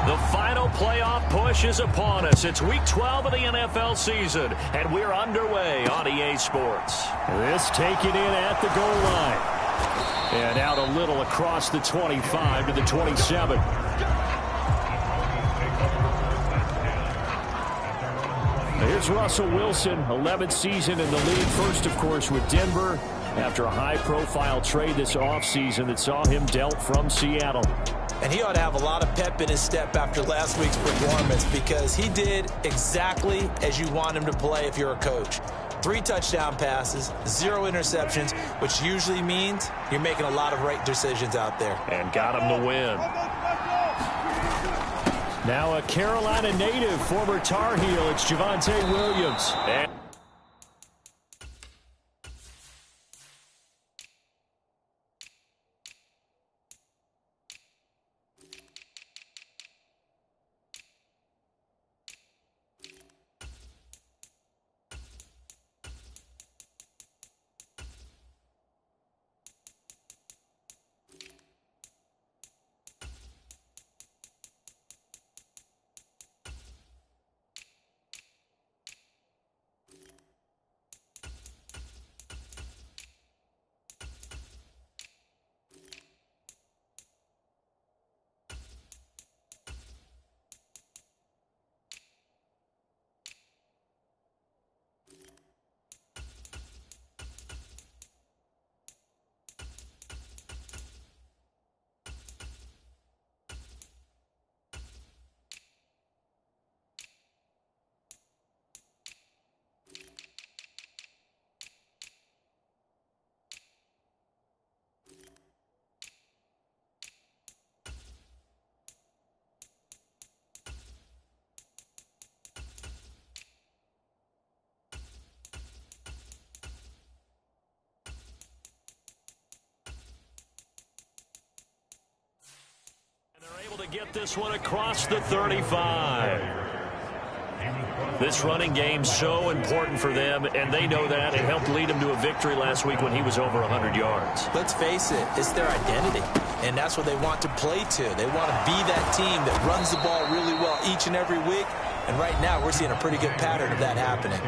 The final playoff push is upon us. It's Week 12 of the NFL season, and we're underway on EA Sports. This taken in at the goal line. And out a little across the 25 to the 27. Here's Russell Wilson, 11th season in the league. First, of course, with Denver after a high-profile trade this offseason that saw him dealt from Seattle. And he ought to have a lot of pep in his step after last week's performance because he did exactly as you want him to play if you're a coach. 3 touchdown passes, 0 interceptions, which usually means you're making a lot of right decisions out there. And got him to win. Now a Carolina native, former Tar Heel, it's Javonte Williams. To get this one across the 35. This running game's so important for them, and they know that. It helped lead them to a victory last week when he was over 100 yards. Let's face it, it's their identity, and that's what they want to play to. They want to be that team that runs the ball really well each and every week, and right now we're seeing a pretty good pattern of that happening.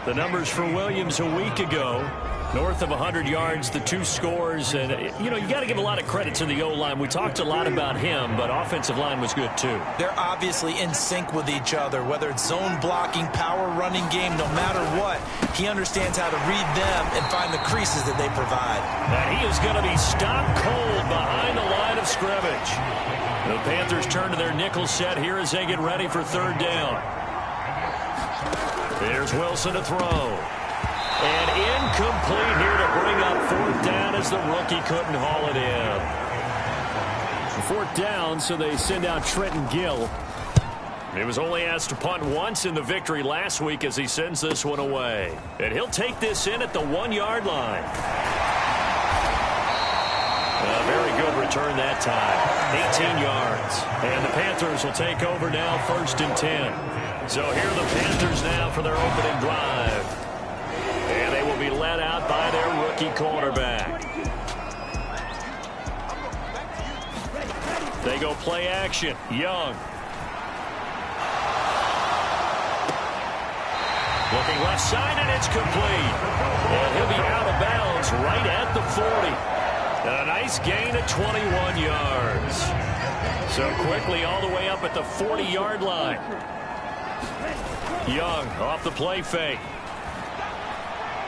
The numbers for Williams a week ago. North of 100 yards, the 2 scores. And, you know, you got to give a lot of credit to the O-line. We talked a lot about him, but offensive line was good, too. They're obviously in sync with each other, whether it's zone blocking, power running game, no matter what. He understands how to read them and find the creases that they provide. And he is going to be stopped cold behind the line of scrimmage. The Panthers turn to their nickel set here as they get ready for 3rd down. Here's Wilson to throw. And incomplete here to bring up 4th down as the rookie couldn't haul it in. 4th down, so they send out Trenton Gill. He was only asked to punt once in the victory last week as he sends this one away. And he'll take this in at the 1-yard line. A very good return that time. 18 yards. And the Panthers will take over now 1st and 10. So here are the Panthers now for their opening drive. And they will be led out by their rookie quarterback. They go play action. Young. Looking left side, and it's complete. And he'll be out of bounds right at the 40. And a nice gain of 21 yards. So quickly all the way up at the 40-yard line. Young off the play fake.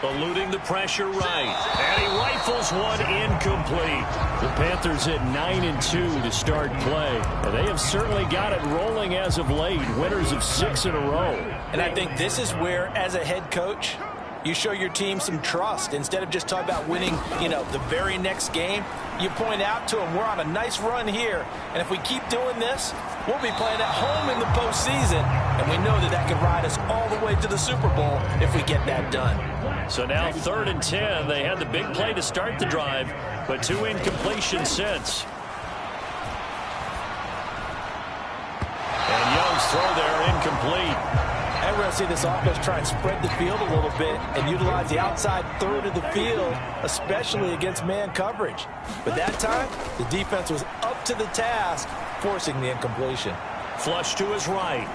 Eluding the pressure right. And he rifles one incomplete. The Panthers at 9-2 to start play. They have certainly got it rolling as of late. Winners of 6 in a row. And I think this is where, as a head coach, you show your team some trust. Instead of just talking about winning, the very next game, you point out to them, we're on a nice run here. And if we keep doing this, we'll be playing at home in the postseason. And we know that that could ride us all the way to the Super Bowl if we get that done. So now 3rd and 10. They had the big play to start the drive, but 2 incompletions since. And Young's throw there incomplete. And we're going to see this offense try and spread the field a little bit and utilize the outside third of the field, especially against man coverage. But that time, the defense was up to the task, forcing the incompletion. Flush to his right.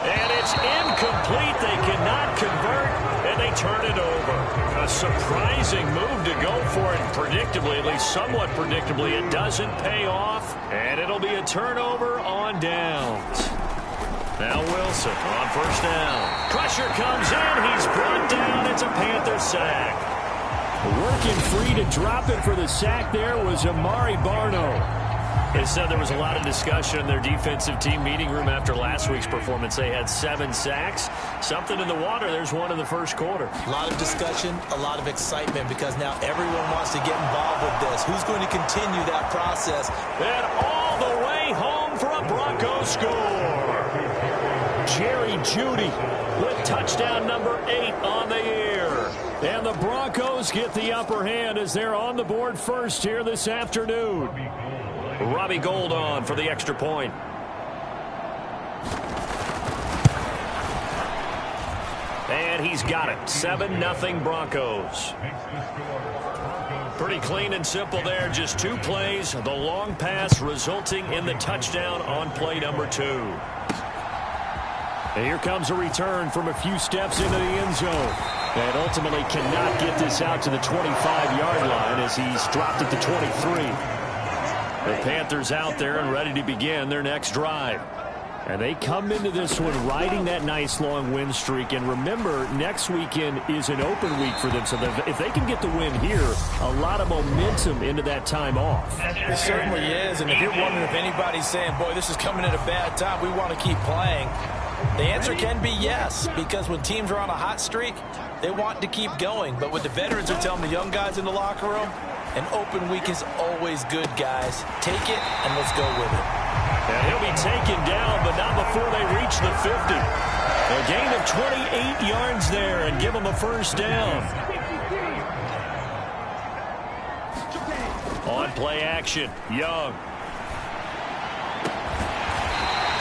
And it's incomplete. They cannot convert, and they turn it over. A surprising move to go for it. Predictably, at least somewhat predictably, it doesn't pay off, and it'll be a turnover on downs. Now Wilson on first down. Pressure comes in. He's brought down. It's a Panther sack. Working free to drop it for the sack there was Amari Barno. They said there was a lot of discussion in their defensive team meeting room after last week's performance. They had 7 sacks. Something in the water. There's one in the first quarter. A lot of discussion, a lot of excitement, because now everyone wants to get involved with this. Who's going to continue that process? And all the way home for a Broncos score. Jerry Jeudy with touchdown number 8 on the year. And the Broncos get the upper hand as they're on the board first here this afternoon. Robbie Gould on for the extra point. And he's got it. 7-0 Broncos. Pretty clean and simple there. Just 2 plays. The long pass resulting in the touchdown on play number 2. And here comes a return from a few steps into the end zone. And ultimately cannot get this out to the 25-yard line as he's dropped it to 23. The Panthers out there and ready to begin their next drive. And they come into this one riding that nice long win streak. And remember, next weekend is an open week for them. So if they can get the win here, a lot of momentum into that time off. It certainly is. And if you're wondering if anybody's saying, boy, this is coming at a bad time, we want to keep playing, the answer can be yes. Because when teams are on a hot streak, they want to keep going. But what the veterans are telling the young guys in the locker room, an open week is always good, guys. Take it, and let's go with it. And he'll be taken down, but not before they reach the 50. A gain of 28 yards there and give them a first down. On play action, Young.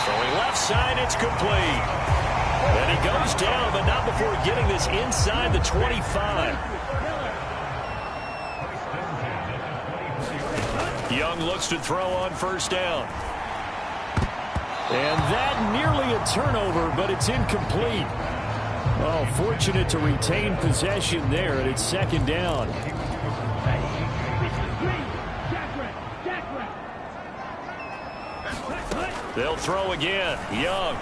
Throwing left side, it's complete. And he goes down, but not before getting this inside the 25. Young looks to throw on first down. And that nearly a turnover, but it's incomplete. Oh, fortunate to retain possession there, and it's second down. They'll throw again. Young.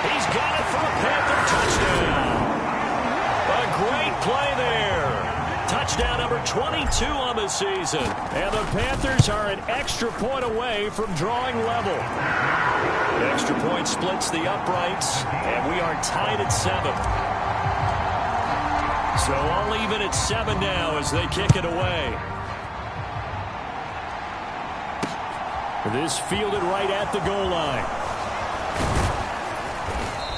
He's got it for a Panther touchdown. A great play there. Touchdown number 22 on the season. And the Panthers are an extra point away from drawing level. The extra point splits the uprights, and we are tied at 7. So all even at 7 now as they kick it away. This fielded right at the goal line.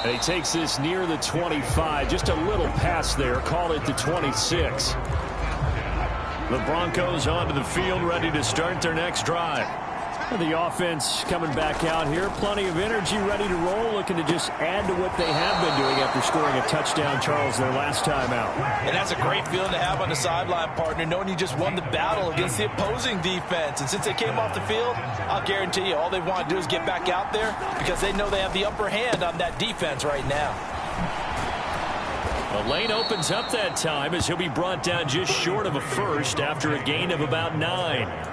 And he takes this near the 25. Just a little pass there. Call it the 26. The Broncos onto the field, ready to start their next drive. And the offense coming back out here. Plenty of energy, ready to roll. Looking to just add to what they have been doing after scoring a touchdown, Charles, their last time out. And that's a great feeling to have on the sideline, partner, knowing you just won the battle against the opposing defense. And since they came off the field, I'll guarantee you all they want to do is get back out there because they know they have the upper hand on that defense right now. The lane opens up that time as he'll be brought down just short of a first after a gain of about 9.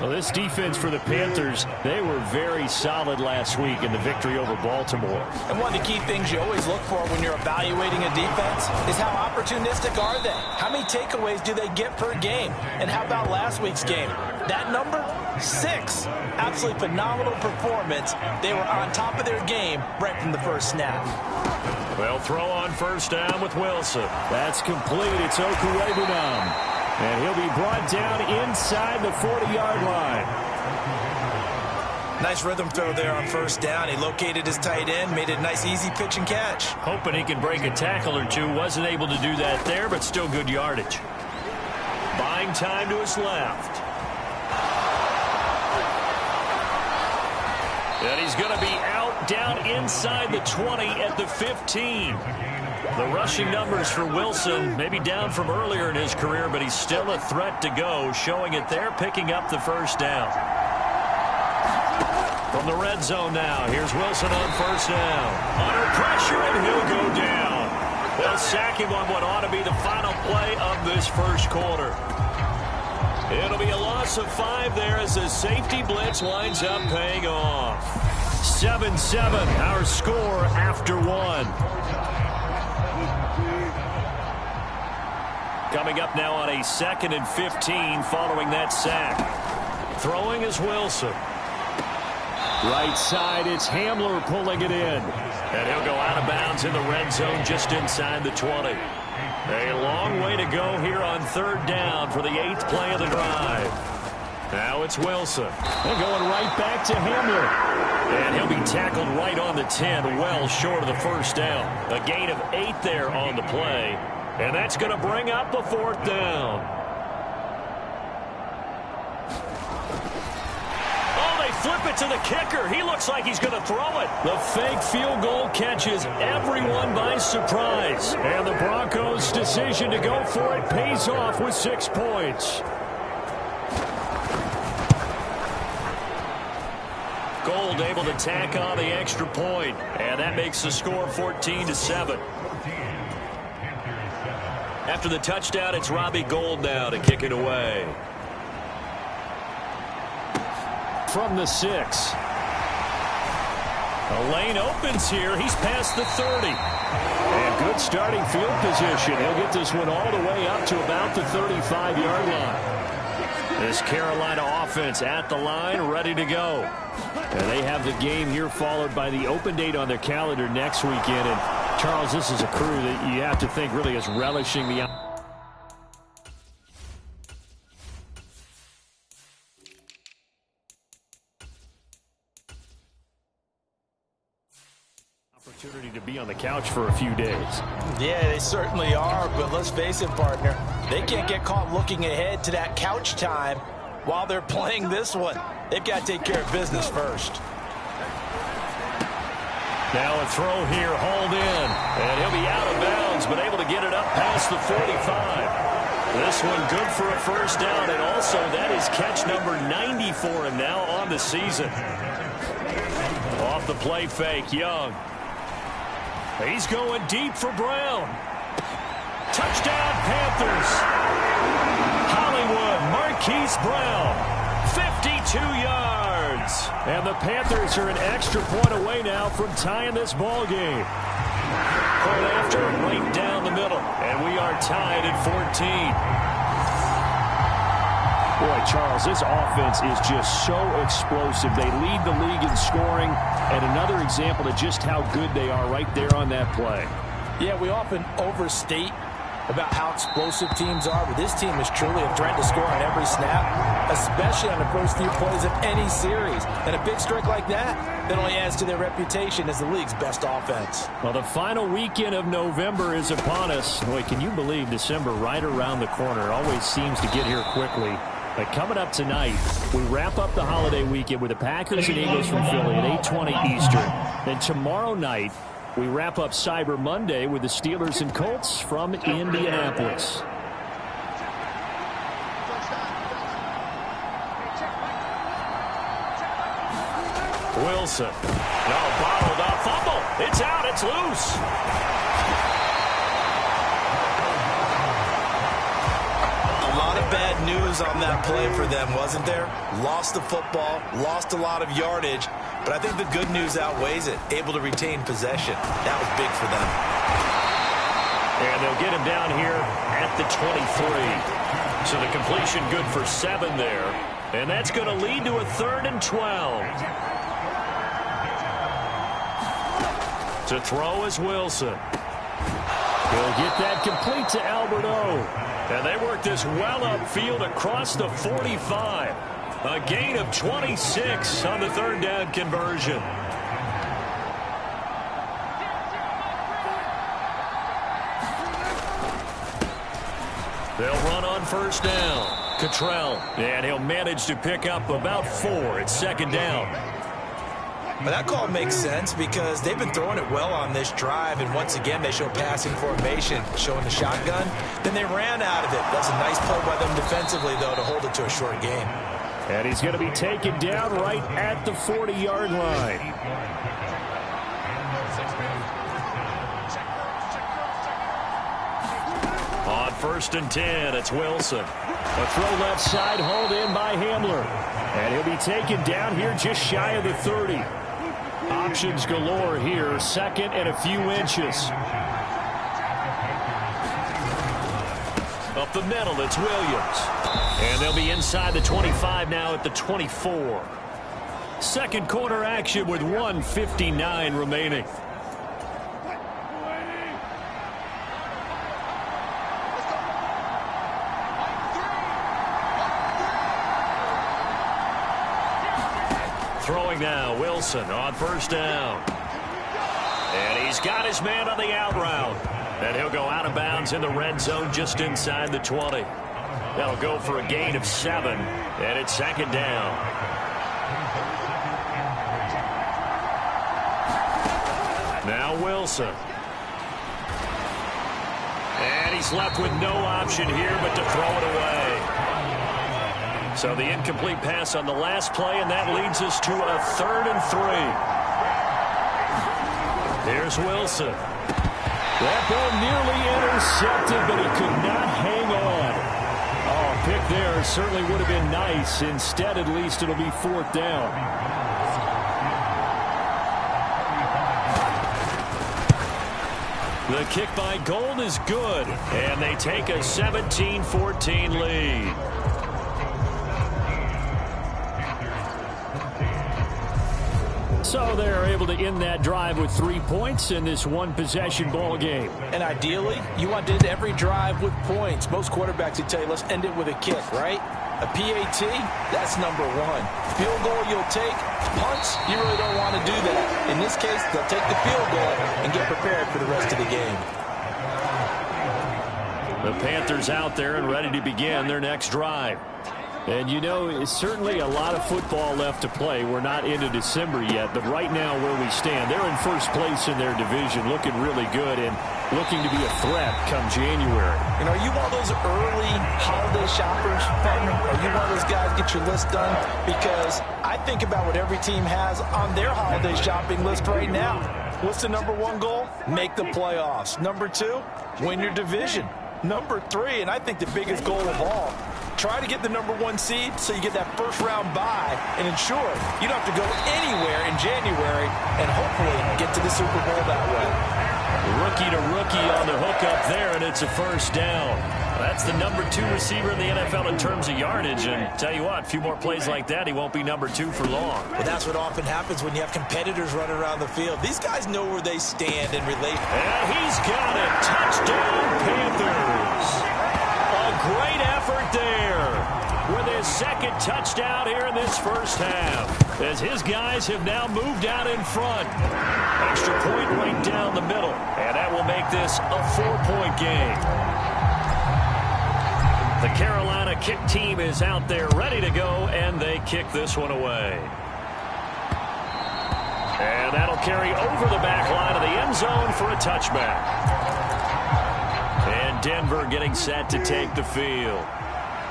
Well, this defense for the Panthers, they were very solid last week in the victory over Baltimore. And one of the key things you always look for when you're evaluating a defense is how opportunistic are they? How many takeaways do they get per game? And how about last week's game? That number? 6. Absolutely phenomenal performance. They were on top of their game right from the first snap. They'll throw on first down with Wilson. That's complete. It's Okuwebunam. And he'll be brought down inside the 40-yard line. Nice rhythm throw there on first down. He located his tight end, made it a nice, easy pitch and catch. Hoping he can break a tackle or two. Wasn't able to do that there, but still good yardage. Buying time to his left. And he's going to be out down inside the 20 at the 15. The rushing numbers for Wilson maybe down from earlier in his career, but he's still a threat to go, showing it there, picking up the first down. From the red zone now, here's Wilson on first down. Under pressure, and he'll go down. They'll sack him on what ought to be the final play of this first quarter. It'll be a loss of 5 there as the safety blitz winds up paying off. 7-7, our score after 1. Coming up now on a 2nd and 15 following that sack. Throwing is Wilson. Right side, it's Hamler pulling it in. And he'll go out of bounds in the red zone just inside the 20. A long way to go here on 3rd down for the 8th play of the drive. Now it's Wilson. They're going right back to Hamler. And he'll be tackled right on the 10, well short of the first down. A gain of 8 there on the play. And that's going to bring up a 4th down. Flip it to the kicker. He looks like he's going to throw it. The fake field goal catches everyone by surprise. And the Broncos' decision to go for it pays off with 6 points. Gold able to tack on the extra point. And that makes the score 14-7. After the touchdown, it's Robbie Gould now to kick it away. From the 6. A lane opens here. He's past the 30. And good starting field position. He'll get this one all the way up to about the 35-yard line. This Carolina offense at the line, ready to go. And they have the game here followed by the open date on their calendar next weekend. And, Charles, this is a crew that you have to think really is relishing the opportunity to be on the couch for a few days. Yeah, they certainly are, but let's face it, partner. They can't get caught looking ahead to that couch time while they're playing this one. They've got to take care of business first. Now a throw here, hauled in, and he'll be out of bounds, but able to get it up past the 45. This one good for a first down, and also that is catch number 90 for him now on the season. Off the play fake, Young. He's going deep for Brown. Touchdown, Panthers. Hollywood, Marquise Brown, 52 yards. And the Panthers are an extra point away now from tying this ball game. Point after, right down the middle. And we are tied at 14. Boy, Charles, this offense is just so explosive. They lead the league in scoring, and another example of just how good they are right there on that play. Yeah, we often overstate about how explosive teams are, but this team is truly a threat to score on every snap, especially on the first few plays of any series. And a big streak like that only adds to their reputation as the league's best offense. Well, the final weekend of November is upon us. Boy, can you believe December right around the corner? It always seems to get here quickly. But coming up tonight, we wrap up the holiday weekend with the Packers and Eagles from Philly at 8:20 Eastern. Then tomorrow night, we wrap up Cyber Monday with the Steelers and Colts from Indianapolis. Wilson. No, bottled up. Fumble. It's out. It's loose. Bad news on that play for them, wasn't there? Lost the football, lost a lot of yardage, but I think the good news outweighs it. Able to retain possession. That was big for them. And they'll get him down here at the 23. So the completion good for 7 there. And that's going to lead to a 3rd and 12. To throw is Wilson. He'll get that complete to Albert O. And they work this well upfield across the 45. A gain of 26 on the 3rd down conversion. They'll run on first down. Cottrell. And he'll manage to pick up about 4 at 2nd down. But that call makes sense because they've been throwing it well on this drive, and once again they show passing formation, showing the shotgun. Then they ran out of it. That's a nice play by them defensively, though, to hold it to a short game. And he's going to be taken down right at the 40-yard line. On 1st and 10, it's Wilson. A throw left side, hauled in by Hamler. And he'll be taken down here just shy of the 30. Options galore here, 2nd and a few inches. Up the middle, it's Williams. And they'll be inside the 25 now at the 24. Second quarter action with 1:59 remaining. Throwing now, Wilson on 1st down. And he's got his man on the out route. And he'll go out of bounds in the red zone just inside the 20. That'll go for a gain of 7. And it's 2nd down. Now Wilson. And he's left with no option here but to throw it away. So the incomplete pass on the last play, and that leads us to a 3rd and 3. Here's Wilson. That ball nearly intercepted, but he could not hang on. Oh, pick there certainly would have been nice. Instead, at least it'll be 4th down. The kick by Gold is good, and they take a 17-14 lead. So they're able to end that drive with 3 points in this one-possession ball game. And ideally, you want to end every drive with points. Most quarterbacks would tell you, let's end it with a kick, right? A PAT, that's number 1. Field goal you'll take. Punts, you really don't want to do that. In this case, they'll take the field goal and get prepared for the rest of the game. The Panthers out there and ready to begin their next drive. And, you know, it's certainly a lot of football left to play. We're not into December yet, but right now where we stand, they're in first place in their division, looking really good and looking to be a threat come January. And are you one of those early holiday shoppers, partner? Are you one of those guys get your list done? Because I think about what every team has on their holiday shopping list right now. What's the number 1 goal? Make the playoffs. Number 2, win your division. Number 3, and I think the biggest goal of all, try to get the number 1 seed so you get that first-round bye and ensure you don't have to go anywhere in January and hopefully get to the Super Bowl that way. Rookie to rookie on the hook up there, and it's a 1st down. That's the number 2 receiver in the NFL in terms of yardage, and tell you what, a few more plays like that, he won't be number 2 for long. Well, that's what often happens when you have competitors running around the field. These guys know where they stand in relation. And he's got it. Touchdown, Panthers. A great effort there with his 2nd touchdown here in this first half, as his guys have now moved out in front. Extra point right down the middle, and that will make this a 4-point game. The Carolina kick team is out there ready to go, and they kick this one away. And that'll carry over the back line of the end zone for a touchback. And Denver getting set to take the field.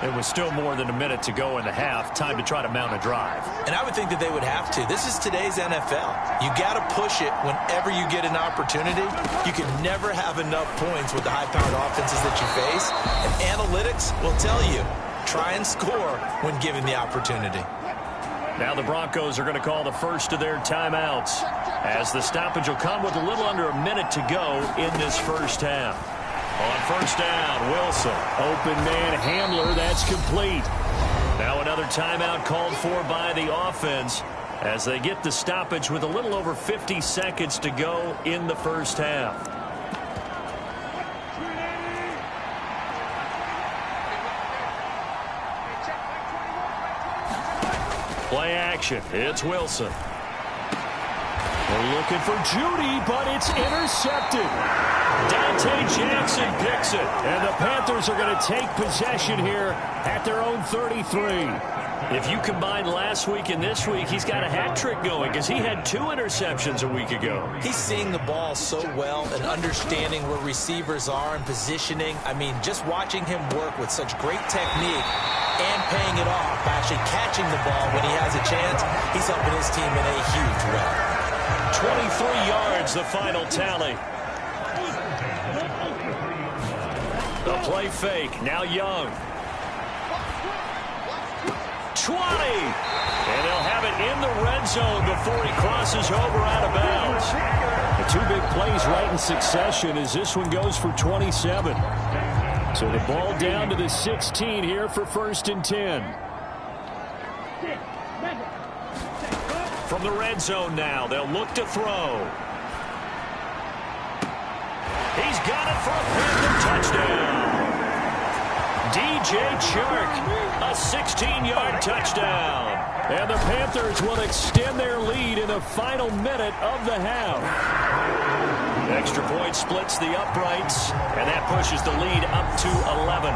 It was still more than a minute to go in the half. Time to try to mount a drive. And I would think that they would have to. This is today's NFL. You got to push it whenever you get an opportunity. You can never have enough points with the high-powered offenses that you face. And analytics will tell you, try and score when given the opportunity. Now the Broncos are going to call the first of their timeouts, as the stoppage will come with a little under a minute to go in this first half. On 1st down, Wilson. Open man, Hamler, that's complete. Now another timeout called for by the offense as they get the stoppage with a little over 50 seconds to go in the first half. Play action. It's Wilson. They're looking for Judy, but it's intercepted. Dante Jackson picks it. And the Panthers are going to take possession here at their own 33. If you combine last week and this week, he's got a hat trick going because he had 2 interceptions a week ago. He's seeing the ball so well and understanding where receivers are and positioning. I mean, just watching him work with such great technique and paying it off by actually catching the ball when he has a chance, he's helping his team in a huge way. 23 yards, the final tally. The play fake, now Young. 20. And they'll have it in the red zone before he crosses over out of bounds. The 2 big plays right in succession as this one goes for 27. So the ball down to the 16 here for 1st and 10. From the red zone now, they'll look to throw. He's got it for a Panther touchdown. DJ Chark, a 16-yard touchdown. And the Panthers will extend their lead in the final minute of the half. Extra point splits the uprights, and that pushes the lead up to 11.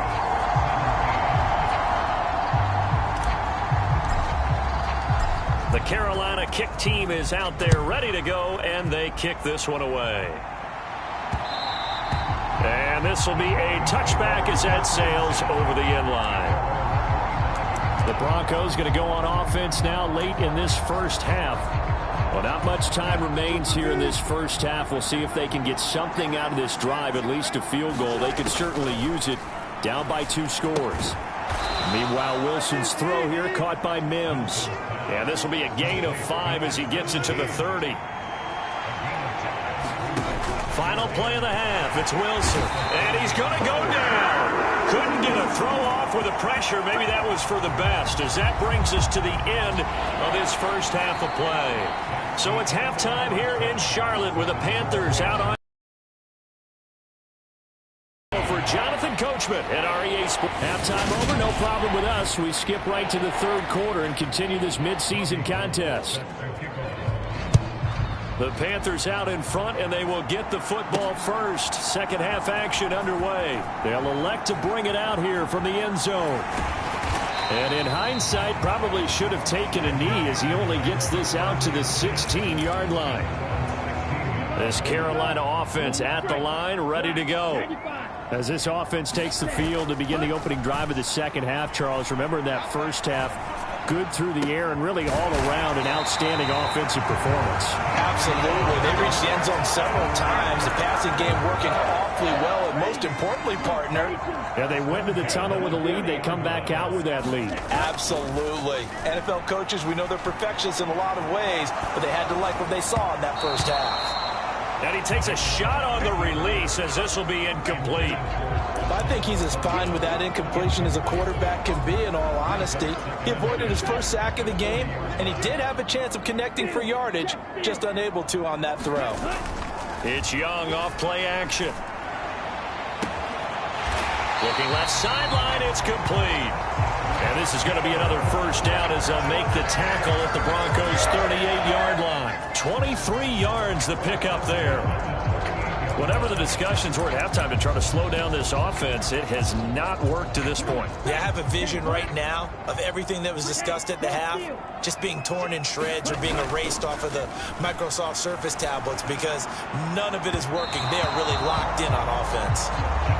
The Carolina kick team is out there ready to go, and they kick this one away. And this will be a touchback as that sails over the end line. The Broncos going to go on offense now late in this first half. Well, not much time remains here in this first half. We'll see if they can get something out of this drive, at least a field goal. They could certainly use it, down by 2 scores. Meanwhile, Wilson's throw here caught by Mims. And this will be a gain of 5 as he gets it to the 30. Final play of the half. It's Wilson. And he's going to go down. Couldn't get a throw off with the pressure. Maybe that was for the best, as that brings us to the end of this first half of play. So it's halftime here in Charlotte with the Panthers out on for Jonathan Coachman at REA Sports. Halftime over, no problem with us. We skip right to the 3rd quarter and continue this midseason contest. The Panthers out in front, and they will get the football first. Second half action underway. They'll elect to bring it out here from the end zone. And in hindsight, probably should have taken a knee as he only gets this out to the 16-yard line. This Carolina offense at the line, ready to go. As this offense takes the field to begin the opening drive of the second half, Charles, remember in that first half, good through the air and really all around an outstanding offensive performance. Absolutely. They reached the end zone several times. The passing game working awfully well, and most importantly, partner. Yeah, they went to the tunnel with a lead. They come back out with that lead. Absolutely. NFL coaches, we know they're perfectionists in a lot of ways, but they had to like what they saw in that first half. And he takes a shot on the release as this will be incomplete. I think he's as fine with that incompletion as a quarterback can be, in all honesty. He avoided his first sack of the game, and he did have a chance of connecting for yardage, just unable to on that throw. It's Young off play action. Looking left sideline, it's complete. And this is going to be another first down as they'll make the tackle at the Broncos' 38-yard line. 23 yards the pickup there. Whatever the discussions were at halftime to try to slow down this offense, it has not worked to this point. Yeah, I have a vision right now of everything that was discussed at the half just being torn in shreds or being erased off of the Microsoft Surface tablets because none of it is working. They are really locked in on offense.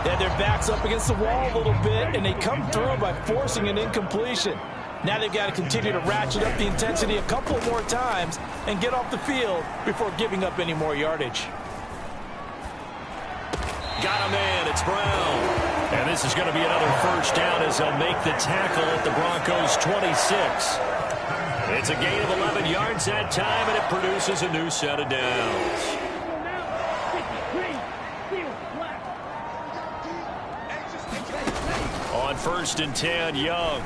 They had their backs up against the wall a little bit, and they come through by forcing an incompletion. Now they've got to continue to ratchet up the intensity a couple more times and get off the field before giving up any more yardage. Got a man, it's Brown. And this is going to be another first down as they'll make the tackle at the Broncos' 26. It's a gain of 11 yards that time, and it produces a new set of downs. On 1st and 10, Young.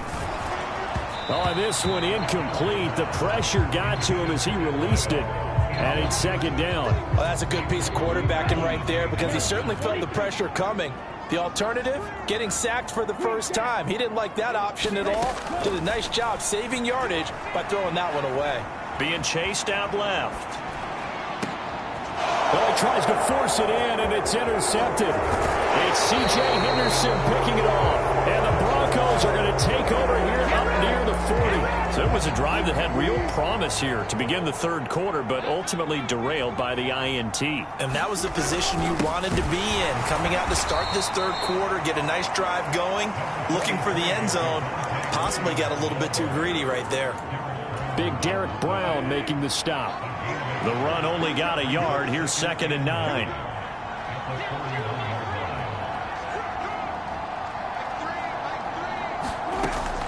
Oh, this one incomplete. The pressure got to him as he released it. And it's second down. Well, that's a good piece of quarterbacking right there because he certainly felt the pressure coming. The alternative, getting sacked for the first time. He didn't like that option at all. Did a nice job saving yardage by throwing that one away. Being chased out left. Well, he tries to force it in, and it's intercepted. It's C.J. Henderson picking it off. And the Broncos are going to take over here up near the 40. So it was a drive that had real promise here to begin the third quarter, but ultimately derailed by the INT. And that was the position you wanted to be in. Coming out to start this third quarter, get a nice drive going, looking for the end zone. Possibly got a little bit too greedy right there. Big Derek Brown making the stop. The run only got a yard. Here's 2nd and 9.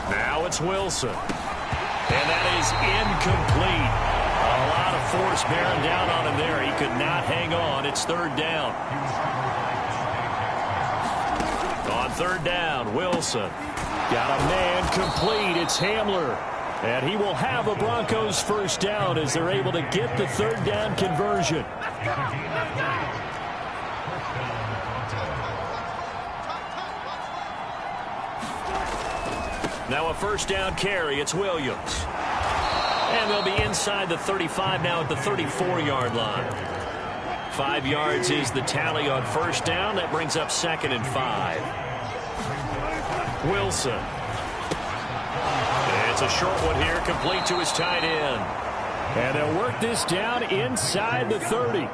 Now it's Wilson. And that is incomplete. A lot of force bearing down on him there. He could not hang on. It's 3rd down. On 3rd down, Wilson. Got a man complete. It's Hamler. And he will have a Broncos 1st down as they're able to get the 3rd down conversion. Now a 1st down carry. It's Williams. And they'll be inside the 35 now at the 34-yard line. 5 yards is the tally on 1st down. That brings up 2nd and 5. Wilson. It's a short one here, complete to his tight end. And they'll work this down inside the 30.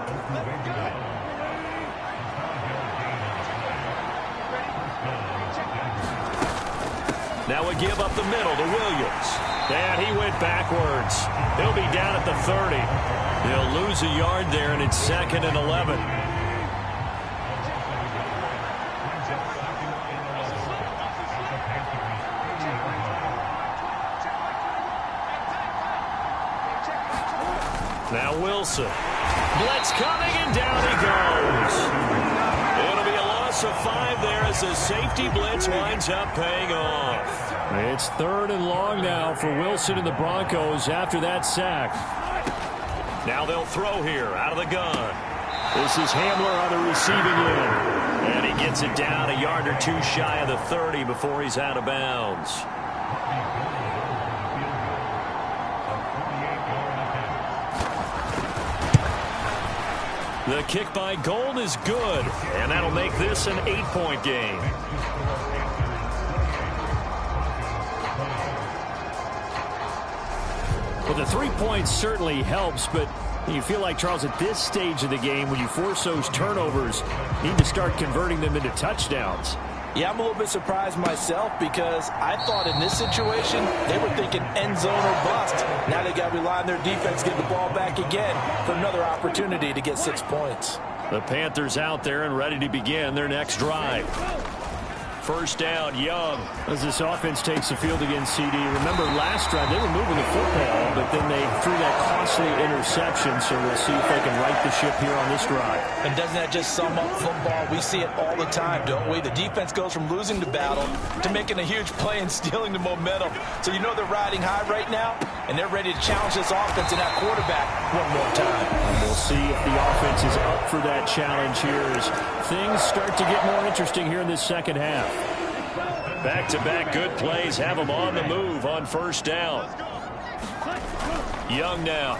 Now a give up the middle to Williams. And he went backwards. He'll be down at the 30. He'll lose a yard there, and it's 2nd and 11. Now Wilson. Blitz coming, and down he goes. It'll be a loss of 5 there as the safety blitz winds up paying off. It's 3rd and long now for Wilson and the Broncos after that sack. Now they'll throw here out of the gun. This is Hamler on the receiving end. And he gets it down a yard or 2 shy of the 30 before he's out of bounds. The kick by Gold is good, and that'll make this an 8-point game. Well, the 3 points certainly helps, but you feel like, Charles, at this stage of the game, when you force those turnovers, you need to start converting them into touchdowns. Yeah, I'm a little bit surprised myself because I thought in this situation they were thinking end zone or bust. Now they got to rely on their defense to get the ball back again for another opportunity to get 6 points. The Panthers out there and ready to begin their next drive. 1st down, Young. As this offense takes the field against CD, remember last drive they were moving the football, but then they threw that costly interception, so we'll see if they can right the ship here on this drive. And doesn't that just sum up football? We see it all the time, don't we? The defense goes from losing the battle to making a huge play and stealing the momentum. So you know they're riding high right now, and they're ready to challenge this offense and that quarterback one more time. And we'll see if the offense is up for that challenge here as things start to get more interesting here in this second half. Back-to-back good plays have them on the move on 1st down. Young now.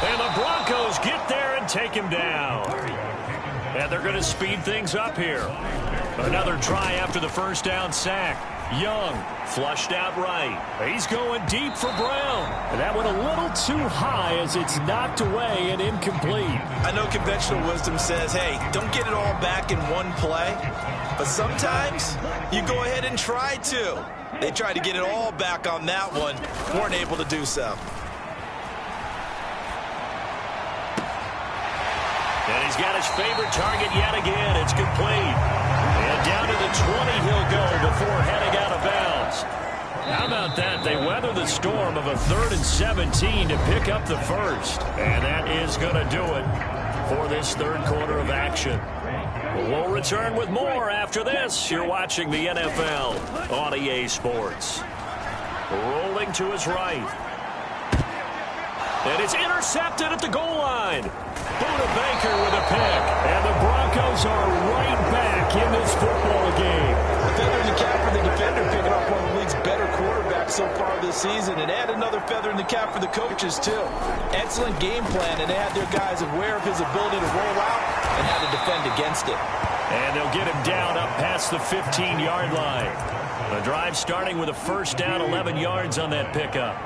And the Broncos get there and take him down. And they're going to speed things up here. Another try after the 1st down sack. Young flushed out right. He's going deep for Brown. And that went a little too high as it's knocked away and incomplete. I know conventional wisdom says, hey, don't get it all back in one play. But sometimes you go ahead and try to. They tried to get it all back on that one. Weren't able to do so. And he's got his favorite target yet again. It's complete. And down to the 20 he'll go before heading out of bounds. How about that? They weather the storm of a 3rd and 17 to pick up the 1st. And that is going to do it for this 3rd quarter of action. We'll return with more after this. You're watching the NFL on EA Sports. Rolling to his right. And it's intercepted at the goal line. Buda Baker with a pick. And the Broncos are right back in this football game. A feather in the cap for the defender, picking off one of the league's better quarterbacks so far this season. And add another feather in the cap for the coaches, too. Excellent game plan, and they had their guys aware of his ability to roll out and how to defend against it. And they'll get him down up past the 15-yard line. The drive starting with a first down, 11 yards on that pickup.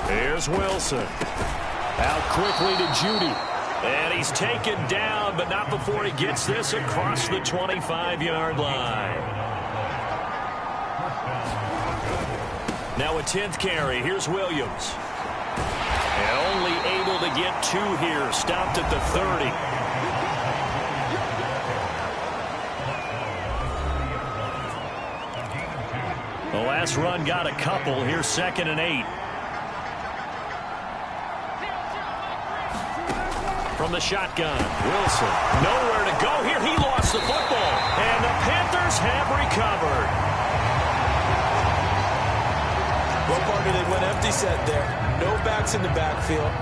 Here's Wilson. Out quickly to Judy. And he's taken down, but not before he gets this across the 25-yard line. Now a 10th carry. Here's Williams. And only able to get 2 here. Stopped at the 30. The last run got a couple. Here's 2nd and 8. From the shotgun, Wilson. Nowhere to go here. He lost the football. And the Panthers have recovered. Well, partner, they went empty set there. No backs in the backfield.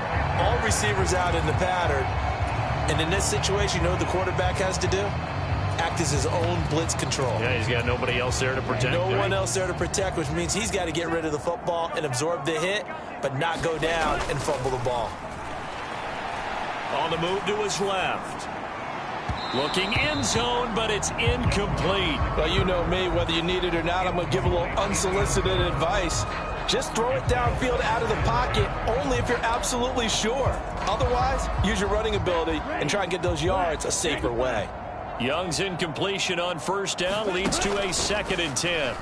All receivers out in the pattern. And in this situation, you know what the quarterback has to do? Act as his own blitz control. Yeah, he's got nobody else there to protect. No one else there to protect, which means he's got to get rid of the football and absorb the hit, but not go down and fumble the ball. On the move to his left. Looking end zone, but it's incomplete. Well, you know me. Whether you need it or not, I'm going to give a little unsolicited advice. Just throw it downfield out of the pocket, only if you're absolutely sure. Otherwise, use your running ability and try and get those yards a safer way. Young's incompletion on first down leads to a 2nd and 10.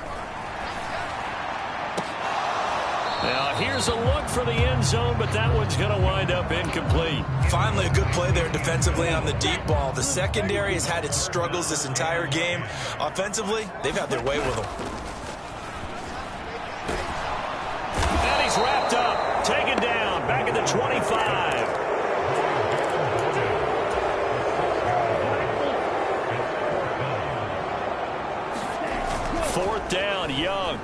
Now, here's a look for the end zone, but that one's going to wind up incomplete. Finally, a good play there defensively on the deep ball. The secondary has had its struggles this entire game. Offensively, they've had their way with them. And he's wrapped up, taken down, back at the 25. Fourth down, Young.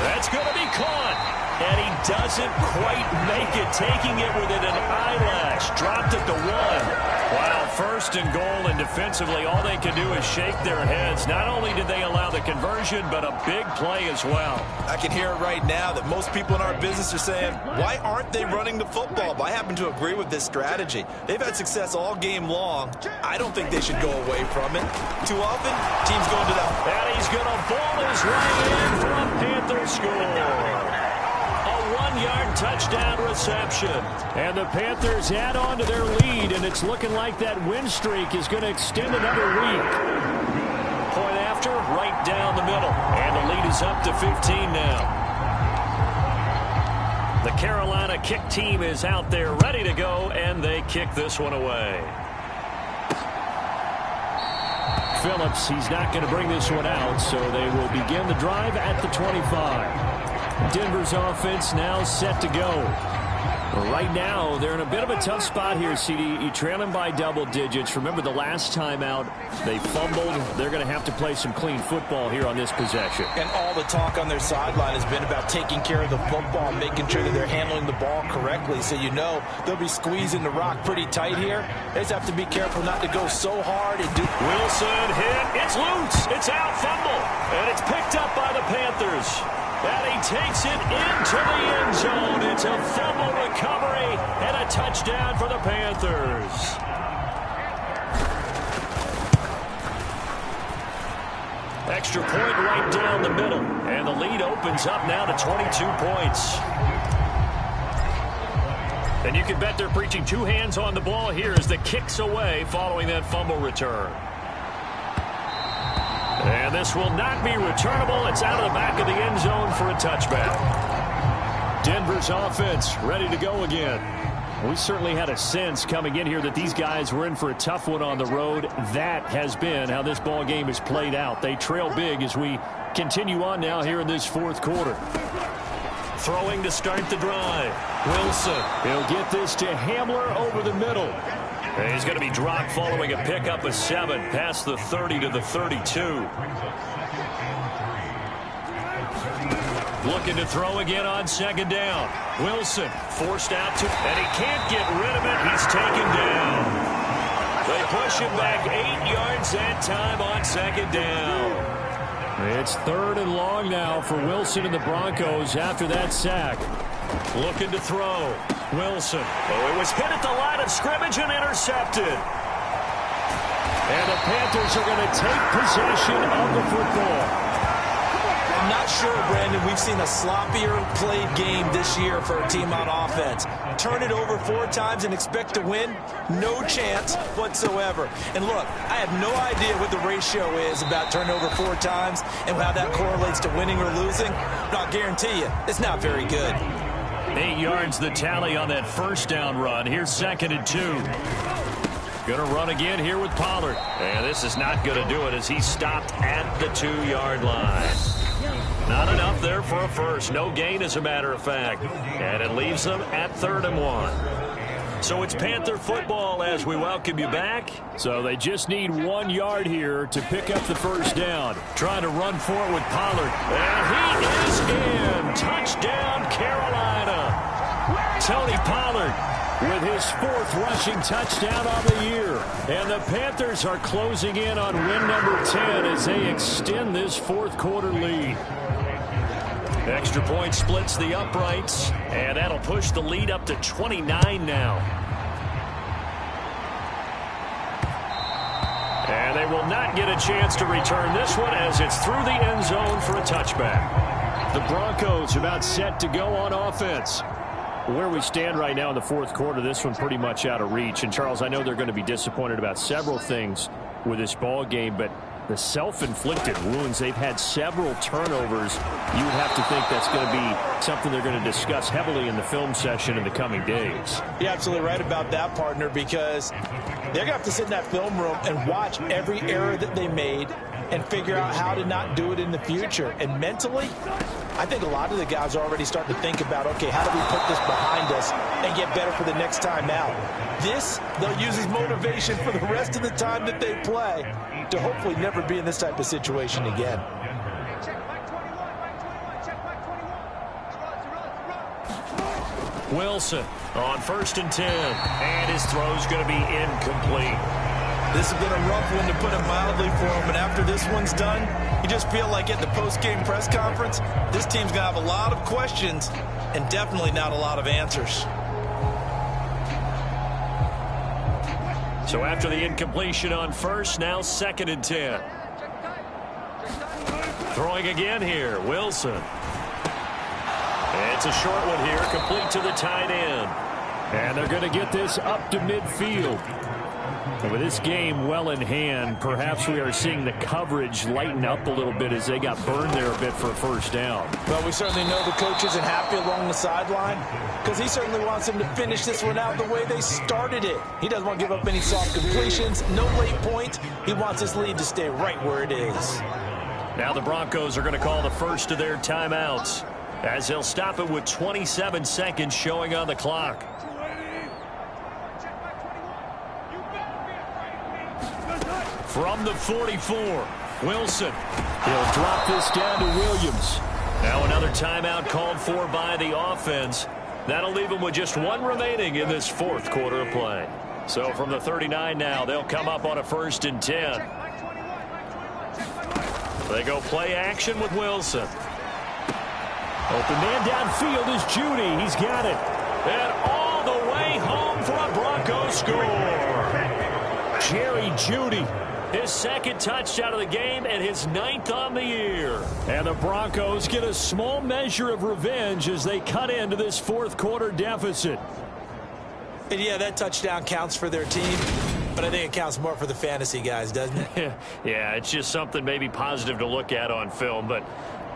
That's going to be caught. And he doesn't quite make it, taking it within an eyelash. Dropped at the 1. Wow, 1st and goal, and defensively, all they can do is shake their heads. Not only did they allow the conversion, but a big play as well. I can hear it right now that most people in our business are saying, why aren't they running the football? But I happen to agree with this strategy. They've had success all game long. I don't think they should go away from it. Too often, teams go into that. And he's going to ball his way in for a Panther score. 1-yard touchdown reception. And the Panthers add on to their lead, and it's looking like that win streak is going to extend another week. Point after, right down the middle. And the lead is up to 15 now. The Carolina kick team is out there ready to go, and they kick this one away. Phillips, he's not going to bring this one out, so they will begin the drive at the 25. Denver's offense now set to go. Right now, they're in a bit of a tough spot here, CD. You trail them by double digits. Remember the last time out, they fumbled. They're going to have to play some clean football here on this possession. And all the talk on their sideline has been about taking care of the football, making sure that they're handling the ball correctly. So you know they'll be squeezing the rock pretty tight here. They just have to be careful not to go so hard. And Wilson hit. It's loose. It's out. Fumble. And it's picked up by the Panthers. And he takes it into the end zone. It's a fumble recovery and a touchdown for the Panthers. Extra point right down the middle. And the lead opens up now to 22 points. And you can bet they're preaching 2 hands on the ball here as the kick's away following that fumble return. And this will not be returnable. It's out of the back of the end zone for a touchback. Denver's offense ready to go again. We certainly had a sense coming in here that these guys were in for a tough one on the road. That has been how this ball game has played out. They trail big as we continue on now here in this 4th quarter. Throwing to start the drive. Wilson. He'll get this to Hamler over the middle. And he's going to be dropped following a pickup of 7 past the 30 to the 32. Looking to throw again on 2nd down. Wilson forced out to, and he can't get rid of it. He's taken down. They push him back 8 yards that time on 2nd down. It's 3rd and long now for Wilson and the Broncos after that sack. Looking to throw. Wilson. Oh, it was hit at the line of scrimmage and intercepted. And the Panthers are going to take possession of the football. I'm not sure, Brandon, we've seen a sloppier played game this year for a team on offense. Turn it over 4 times and expect to win? No chance whatsoever. And look, I have no idea what the ratio is about turnover 4 times and how that correlates to winning or losing. But I'll guarantee you, it's not very good. 8 yards the tally on that first down run. Here's 2nd and 2. Going to run again here with Pollard. And this is not going to do it as he stopped at the 2-yard line. Not enough there for a first. No gain, as a matter of fact. And it leaves them at 3rd and 1. So it's Panther football as we welcome you back. So they just need 1 yard here to pick up the first down. Trying to run for it with Pollard. And he is in. Touchdown, Carolina. Tony Pollard with his 4th rushing touchdown on the year. And the Panthers are closing in on win number 10 as they extend this 4th quarter lead. Extra point splits the uprights, and that'll push the lead up to 29 now. And they will not get a chance to return this one as it's through the end zone for a touchback. The Broncos about set to go on offense. Where we stand right now in the 4th quarter, this one pretty much out of reach. And, Charles, I know they're going to be disappointed about several things with this ball game, but the self-inflicted wounds, they've had several turnovers. You would have to think that's going to be something they're going to discuss heavily in the film session in the coming days. You're absolutely right about that, partner, because they're going to have to sit in that film room and watch every error that they made and figure out how to not do it in the future. And mentally, I think a lot of the guys are already starting to think about, okay, how do we put this behind us and get better for the next time out? This, they'll use as motivation for the rest of the time that they play to hopefully never be in this type of situation again. Wilson on 1st and 10. And his throw's going to be incomplete. This has been a rough one, to put it mildly, for him. But after this one's done, you just feel like at the post-game press conference, this team's going to have a lot of questions and definitely not a lot of answers. So after the incompletion on 1st, now 2nd and 10. Throwing again here, Wilson. It's a short one here, complete to the tight end. And they're going to get this up to midfield. And with this game well in hand, perhaps we are seeing the coverage lighten up a little bit as they got burned there a bit for a first down. Well, we certainly know the coach isn't happy along the sideline because he certainly wants them to finish this one out the way they started it. He doesn't want to give up any soft completions, no late points. He wants his lead to stay right where it is. Now the Broncos are going to call the first of their timeouts as they'll stop it with 27 seconds showing on the clock. From the 44, Wilson. He'll drop this down to Williams. Now another timeout called for by the offense. That'll leave them with just 1 remaining in this 4th quarter of play. So from the 39 now, they'll come up on a 1st and 10. They go play action with Wilson. Open man downfield is Judy. He's got it. And all the way home for a Broncos score. Jerry Judy. His 2nd touchdown of the game and his 9th on the year. And the Broncos get a small measure of revenge as they cut into this 4th quarter deficit. And yeah, that touchdown counts for their team, but I think it counts more for the fantasy guys, doesn't it? Yeah, it's just something maybe positive to look at on film, but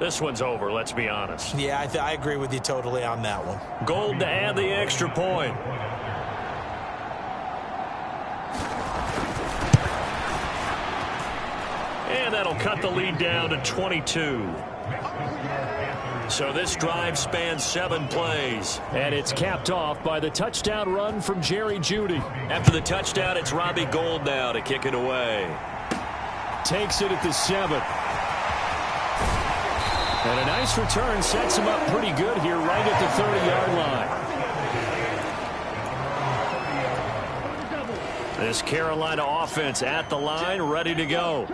this one's over, let's be honest. Yeah, I agree with you totally on that one. Gold to add the extra point. And that'll cut the lead down to 22. So this drive spans 7 plays. And it's capped off by the touchdown run from Jerry Judy. After the touchdown, it's Robbie Gould now to kick it away. Takes it at the 7. And a nice return sets him up pretty good here right at the 30-yard line. This Carolina offense at the line, ready to go.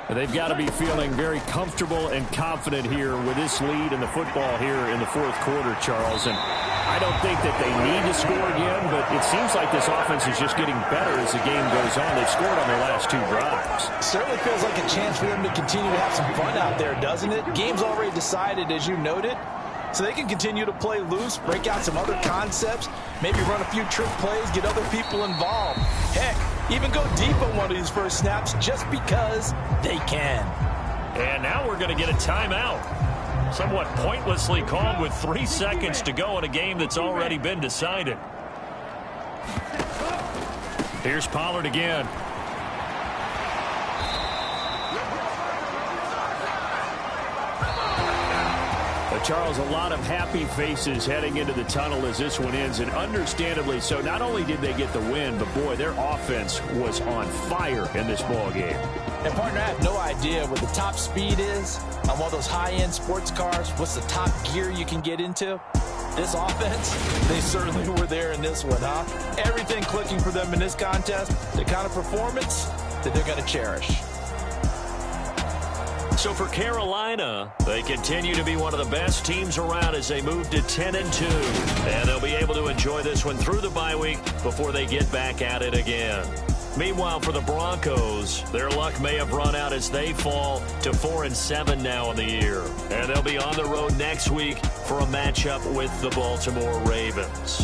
They've got to be feeling very comfortable and confident here with this lead in the football here in the fourth quarter, Charles. And I don't think that they need to score again, but it seems like this offense is just getting better as the game goes on. They've scored on their last 2 drives. Certainly feels like a chance for them to continue to have some fun out there, doesn't it? Game's already decided, as you noted. So they can continue to play loose, break out some other concepts, maybe run a few trick plays, get other people involved. Heck, even go deep on one of these first snaps just because they can. And now we're going to get a timeout. Somewhat pointlessly called with 3 seconds to go in a game that's already been decided. Here's Pollard again. Charles, a lot of happy faces heading into the tunnel as this one ends, and understandably so. Not only did they get the win, but, boy, their offense was on fire in this ball game. And, partner, I have no idea what the top speed is on one of those high-end sports cars. What's the top gear you can get into? This offense, they certainly were there in this one, huh? Everything clicking for them in this contest, the kind of performance that they're going to cherish. So for Carolina, they continue to be one of the best teams around as they move to 10-2. And they'll be able to enjoy this one through the bye week before they get back at it again. Meanwhile, for the Broncos, their luck may have run out as they fall to 4-7 now in the year. And they'll be on the road next week for a matchup with the Baltimore Ravens.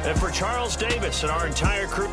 And for Charles Davis and our entire crew...